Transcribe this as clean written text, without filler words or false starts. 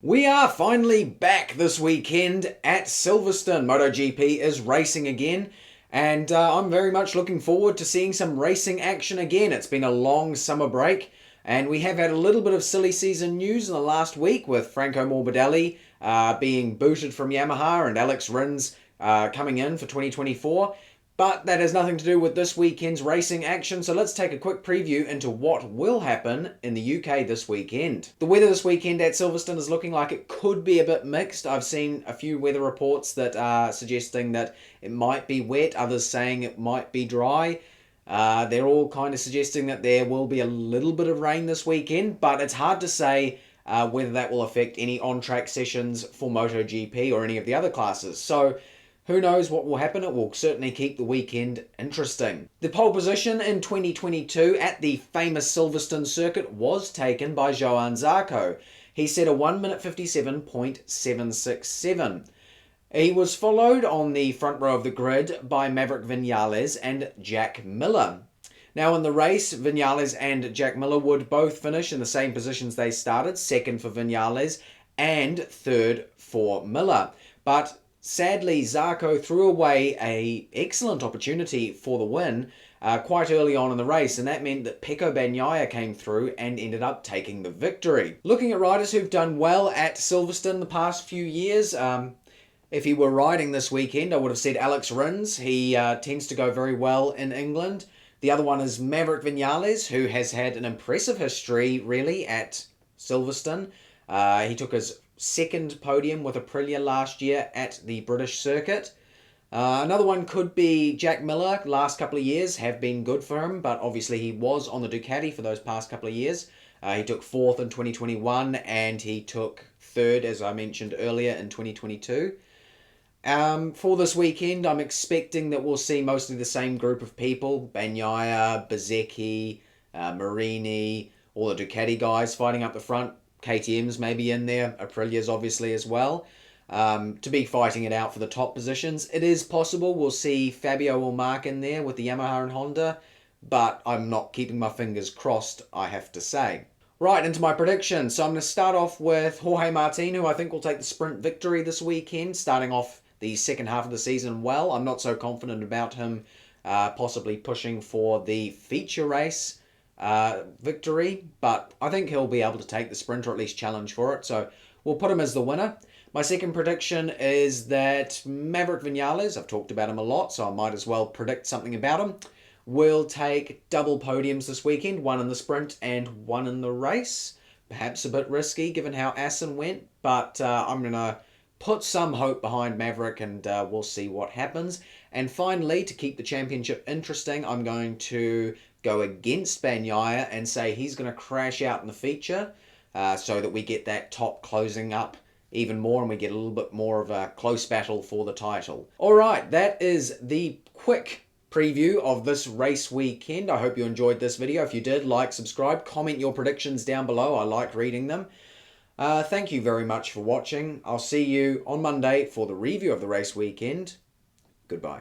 We are finally back this weekend at Silverstone. MotoGP is racing again, and I'm very much looking forward to seeing some racing action again. It's been a long summer break, and we have had a little bit of silly season news in the last week with Franco Morbidelli being booted from Yamaha and Alex Rins coming in for 2024. But that has nothing to do with this weekend's racing action, so let's take a quick preview into what will happen in the UK this weekend. The weather this weekend at Silverstone is looking like it could be a bit mixed. I've seen a few weather reports that are suggesting that it might be wet, others saying it might be dry. They're all kind of suggesting that there will be a little bit of rain this weekend, but it's hard to say whether that will affect any on-track sessions for MotoGP or any of the other classes. So who knows what will happen? It will certainly keep the weekend interesting. The pole position in 2022 at the famous Silverstone circuit was taken by Johann Zarco. He set a 1 minute 57.767. He was followed on the front row of the grid by Maverick Viñales and Jack Miller. Now in the race, Viñales and Jack Miller would both finish in the same positions they started, second for Viñales and third for Miller. But sadly, Zarco threw away an excellent opportunity for the win quite early on in the race, and that meant that Pecco Bagnaia came through and ended up taking the victory. Looking at riders who've done well at Silverstone the past few years, if he were riding this weekend, I would have said Alex Rins. He tends to go very well in England. The other one is Maverick Viñales, who has had an impressive history, really, at Silverstone. He took his second podium with Aprilia last year at the British circuit. Another one could be Jack Miller. Last couple of years have been good for him, but obviously he was on the Ducati for those past couple of years. He took fourth in 2021 and he took third, as I mentioned earlier, in 2022. For this weekend, I'm expecting that we'll see mostly the same group of people. Bagnaia, Bezzecchi, Marini, all the Ducati guys fighting up the front. KTM's maybe in there, Aprilia's obviously as well, to be fighting it out for the top positions. It is possible we'll see Fabio or Mark in there with the Yamaha and Honda, but I'm not keeping my fingers crossed, I have to say. Right, into my prediction. So I'm going to start off with Jorge Martin, who I think will take the sprint victory this weekend, starting off the second half of the season well. I'm not so confident about him possibly pushing for the feature race victory, but I think he'll be able to take the sprint or at least challenge for it, so we'll put him as the winner. My second prediction is that Maverick Viñales, I've talked about him a lot, so I might as well predict something about him, will take double podiums this weekend, one in the sprint and one in the race. Perhaps a bit risky given how Assen went, but I'm going to put some hope behind Maverick and we'll see what happens. And finally, to keep the championship interesting, I'm going to go against Bagnaia and say he's going to crash out in the feature so that we get that top closing up even more and we get a little bit more of a close battle for the title. Alright, that is the quick preview of this race weekend. I hope you enjoyed this video. If you did, like, subscribe, comment your predictions down below. I like reading them. Thank you very much for watching. I'll see you on Monday for the review of the race weekend. Goodbye.